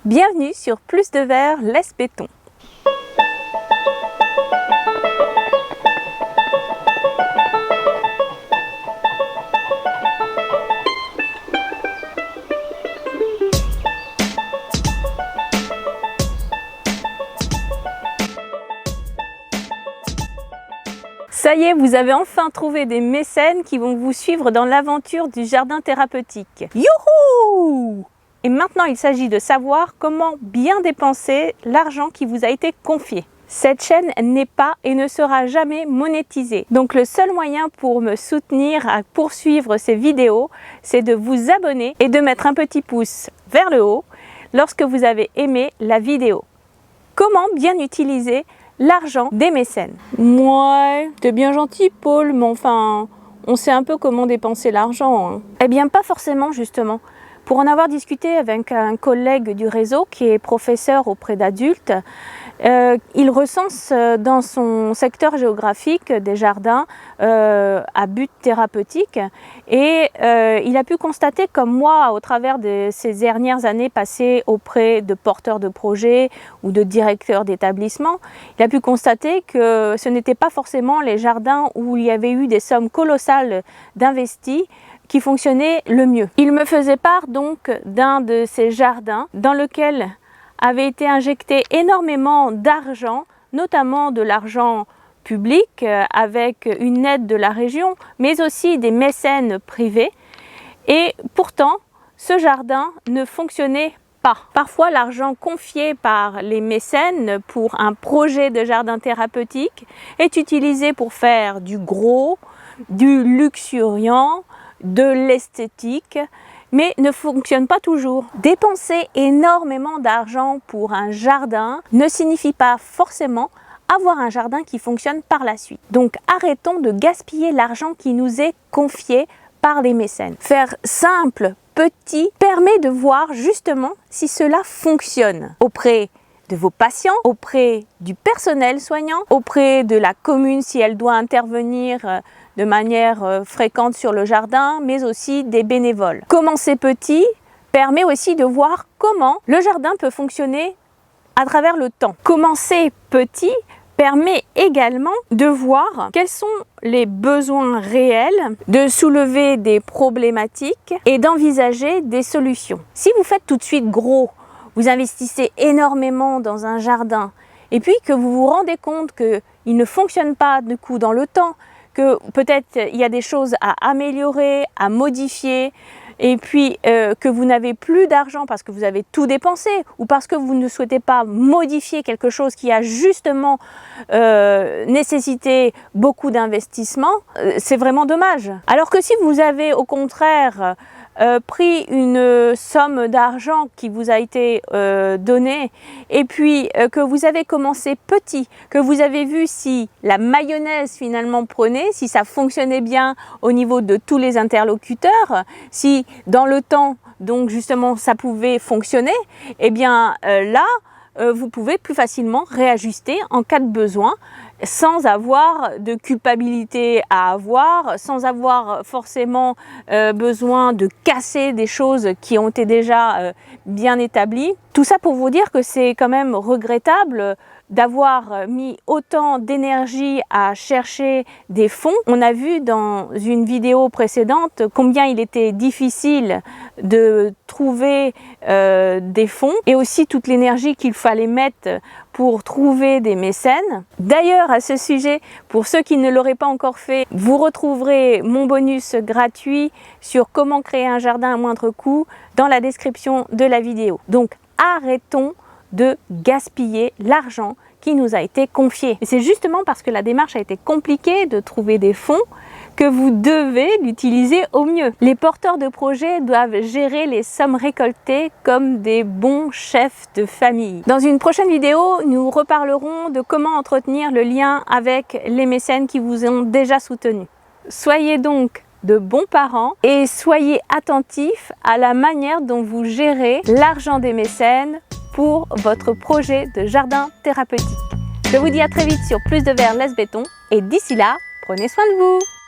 Bienvenue sur Plus de Verre, laisse béton. Ça y est, vous avez enfin trouvé des mécènes qui vont vous suivre dans l'aventure du jardin thérapeutique. Youhou! Et maintenant, il s'agit de savoir comment bien dépenser l'argent qui vous a été confié. Cette chaîne n'est pas et ne sera jamais monétisée. Donc le seul moyen pour me soutenir à poursuivre ces vidéos, c'est de vous abonner et de mettre un petit pouce vers le haut lorsque vous avez aimé la vidéo. Comment bien utiliser l'argent des mécènes? Ouais, t'es bien gentil Paul, mais enfin, on sait un peu comment dépenser l'argent. Hein. Eh bien pas forcément justement. Pour en avoir discuté avec un collègue du réseau qui est professeur auprès d'adultes, il recense dans son secteur géographique des jardins à but thérapeutique et il a pu constater comme moi au travers de ces dernières années passées auprès de porteurs de projets ou de directeurs d'établissements, il a pu constater que ce n'était pas forcément les jardins où il y avait eu des sommes colossales d'investis qui fonctionnaient le mieux. Il me faisait part donc d'un de ces jardins dans lequel avait été injecté énormément d'argent, notamment de l'argent public avec une aide de la région, mais aussi des mécènes privés. Et pourtant, ce jardin ne fonctionnait pas. Parfois, l'argent confié par les mécènes pour un projet de jardin thérapeutique est utilisé pour faire du gros, du luxuriant, de l'esthétique, mais ne fonctionne pas toujours. Dépenser énormément d'argent pour un jardin ne signifie pas forcément avoir un jardin qui fonctionne par la suite. Donc arrêtons de gaspiller l'argent qui nous est confié par les mécènes. Faire simple, petit, permet de voir justement si cela fonctionne auprès de vos patients, auprès du personnel soignant, auprès de la commune si elle doit intervenir de manière fréquente sur le jardin, mais aussi des bénévoles. Commencer petit permet aussi de voir comment le jardin peut fonctionner à travers le temps. Commencer petit permet également de voir quels sont les besoins réels, de soulever des problématiques et d'envisager des solutions. Si vous faites tout de suite gros, vous investissez énormément dans un jardin et puis que vous vous rendez compte qu'il ne fonctionne pas du coup dans le temps, que peut-être il y a des choses à améliorer, à modifier, et puis que vous n'avez plus d'argent parce que vous avez tout dépensé ou parce que vous ne souhaitez pas modifier quelque chose qui a justement nécessité beaucoup d'investissement, c'est vraiment dommage. Alors que si vous avez au contraire pris une somme d'argent qui vous a été donnée et puis que vous avez commencé petit, que vous avez vu si la mayonnaise finalement prenait, si ça fonctionnait bien au niveau de tous les interlocuteurs, si dans le temps donc justement ça pouvait fonctionner, et bien là vous pouvez plus facilement réajuster en cas de besoin sans avoir de culpabilité à avoir, sans avoir forcément besoin de casser des choses qui ont été déjà bien établies. Tout ça pour vous dire que c'est quand même regrettable d'avoir mis autant d'énergie à chercher des fonds. On a vu dans une vidéo précédente combien il était difficile de trouver des fonds et aussi toute l'énergie qu'il fallait mettre pour trouver des mécènes. D'ailleurs, à ce sujet, pour ceux qui ne l'auraient pas encore fait, vous retrouverez mon bonus gratuit sur comment créer un jardin à moindre coût dans la description de la vidéo. Donc, arrêtons de gaspiller l'argent qui nous a été confié. Et c'est justement parce que la démarche a été compliquée de trouver des fonds que vous devez l'utiliser au mieux. Les porteurs de projets doivent gérer les sommes récoltées comme des bons chefs de famille. Dans une prochaine vidéo, nous reparlerons de comment entretenir le lien avec les mécènes qui vous ont déjà soutenu. Soyez donc de bons parents et soyez attentifs à la manière dont vous gérez l'argent des mécènes pour votre projet de jardin thérapeutique. Je vous dis à très vite sur Plus de Verre, laisse béton et d'ici là, prenez soin de vous.